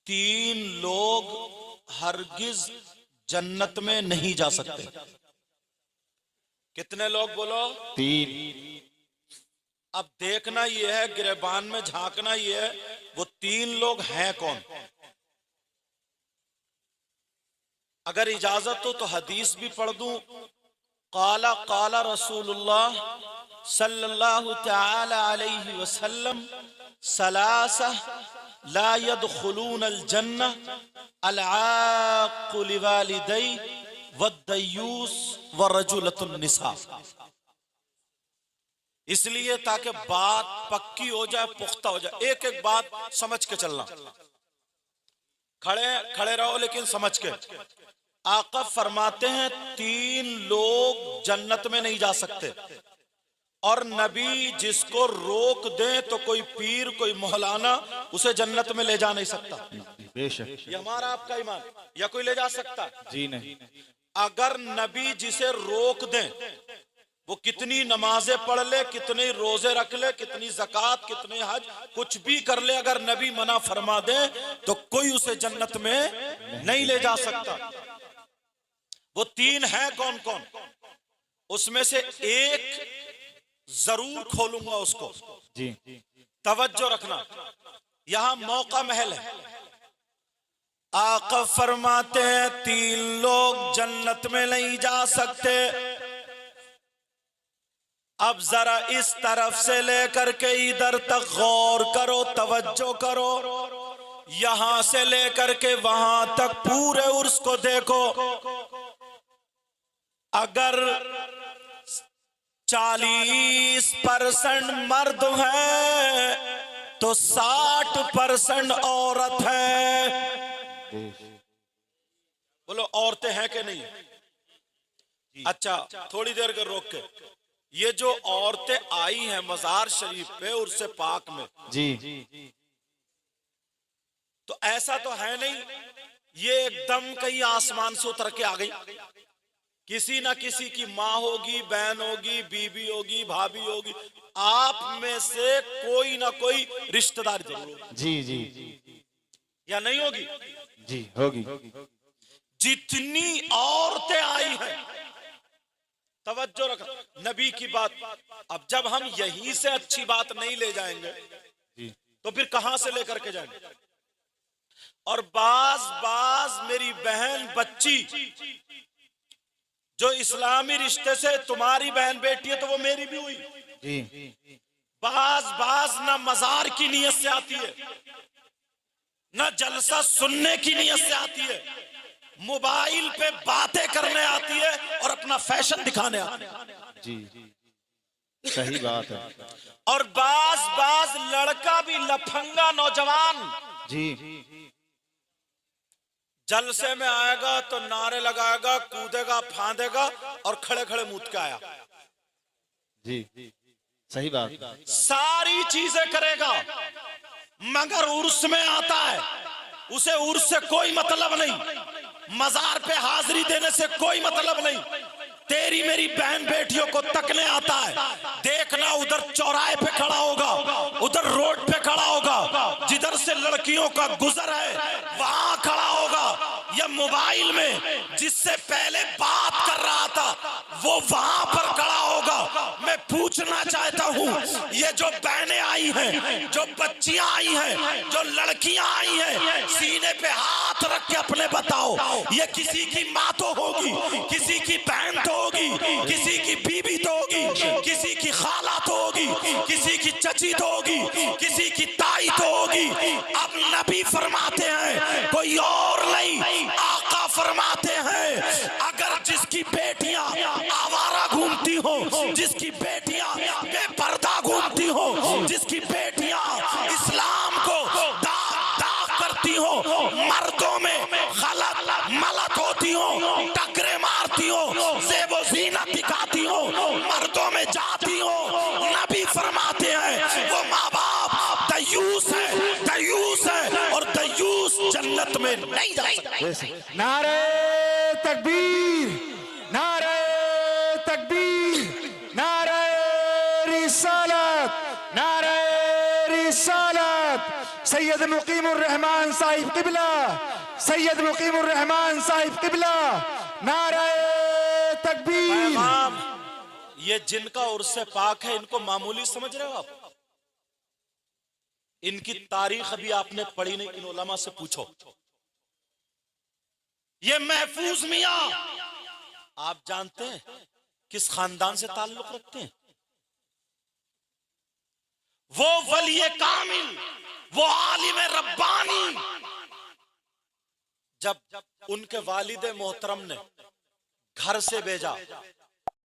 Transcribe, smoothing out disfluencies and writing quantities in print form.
तीन लोग हरगिज जन्नत में नहीं जा सकते। कितने लोग बोलो? तीन। अब देखना यह है, गिरेबान में झांकना यह है, वो तीन लोग हैं कौन। अगर इजाजत हो तो हदीस भी पढ़ दूं। काला काला रसूलुल्लाह सल्लल्लाहु तआला अलैहि वसल्लम सलासा ला यदखुलून अल जन्नह अल आक़ु लिवालिदै वद्दयूस व रजुलतुन निसा। इसलिए ताकि बात पक्की हो जाए, पुख्ता हो जाए। एक एक बात समझ के चलना, खड़े खड़े रहो लेकिन समझ के। आका फरमाते हैं तीन लोग जन्नत में नहीं जा सकते, और नबी जिसको रोक दे तो कोई पीर कोई मौलाना उसे जन्नत में ले जा नहीं सकता। बेशक। ये हमारा आपका ईमान, या कोई ले जा सकता? जी नहीं। अगर नबी जिसे रोक दे, वो कितनी नमाजें पढ़ ले, कितने रोजे रख ले, कितनी ज़कात, कितने हज, कुछ भी कर ले, अगर नबी मना फरमा दे तो कोई उसे जन्नत में नहीं ले जा सकता। वो तीन है कौन कौन? उसमें से एक जरूर खोलूंगा उसको। जी। तवज्जो रखना, यहां मौका महल है। आका फरमाते हैं तीन लोग जन्नत में नहीं जा सकते। अब जरा इस तरफ से लेकर के इधर तक गौर करो, तवज्जो करो। यहां से लेकर के वहां तक पूरे उर्स को देखो। अगर 40% मर्द है तो 60% औरत है। बोलो औरतें हैं कि नहीं? अच्छा, थोड़ी देर के रोक के, ये जो औरतें आई हैं मजार शरीफ पे उर्से पाक में, जी, तो ऐसा तो है नहीं ये एकदम कहीं आसमान से उतर के आ गई। किसी ना किसी की माँ होगी, बहन होगी, बीबी होगी, भाभी होगी, आप में से कोई ना कोई रिश्तेदार जरूर होगी। जी जी या नहीं होगी? जी होगी। जितनी औरतें आई हैं, तवज्जो रखना, नबी की बात। अब जब हम यहीं से अच्छी बात नहीं ले जाएंगे जी, तो फिर कहां से लेकर के जाएंगे? और बाज मेरी बहन बच्ची जो इस्लामी रिश्ते से तुम्हारी बहन बेटी है तो वो मेरी भी हुई। जी। बाज ना मजार की नीयत से आती है, ना जलसा सुनने की नीयत से आती है, मोबाइल पे बातें करने आती है और अपना फैशन दिखाने आती है। जी, सही बात है। और बाज लड़का भी लफंगा नौजवान जी, जलसे में आएगा तो नारे लगाएगा, कूदेगा, फांदेगा और खड़े खड़े मूत के आया। जी, सही बात। सारी चीजें करेगा मगर उर्स में आता है, उसे उर्स से कोई मतलब नहीं, मजार पे हाजिरी देने से कोई मतलब नहीं। तेरी मेरी बहन बेटियों को तकने आता है। देखना उधर चौराहे पे खड़ा होगा, उधर रोड पे खड़ा होगा, जिधर से लड़कियों का गुजर है वहां खड़ा होगा, या मोबाइल में जिससे पहले बात कर रहा था वो वहां पर खड़ा होगा। मैं पूछना चाहता हूं, ये जो बहनें आई हैं, जो बच्चियां आई हैं, जो लड़कियां आई हैं, सीने पे हाथ रख के अपने बताओ, ये किसी की माँ तो होगी, किसी की बहन तो होगी, किसी की बीबी तो होगी, किसी की खाला तो होगी, किसी की चची तो होगी, किसी की ताई तो होगी। अब नबी फरमाते हैं कोई और नहीं, आका फरमाते हैं अगर जिसकी बेटियां आवारा घूमती हो, जिसकी बेटियां बेपर्दा घूमती हो, जिसकी बेटियां इस्लाम को दाग दाग करती हो, मर्दों में गलत मलत होती हो, टकरे मारती हो, ज़ेबो ज़ीनत दिखाती हो, मर्दों में जाती हो, नबी फरमाते हैं वो माँ बाप दयूस है और दयूस जन्नत में नहीं जा सकता। नारे तकबीर, नारे तकबीर, नारे रिसालत, नारे रिसालत। सैयद सैयद मुकीमुर रहमान साहिब किबला, सैयद मुकीमुर रहमान साहिब किबला। नारे तकबीर। इमाम, ये जिनका उर्स पाक है इनको मामूली समझ रहे हो आप? इनकी तारीख अभी आपने पढ़ी नहीं, इन उलमा से पूछो। ये महफूज मियां आप जानते हैं किस खानदान से ताल्लुक रखते हैं? वो वली कामिल, वो आलिम रब्बानी, जब उनके वालिद मोहतरम ने घर से भेजा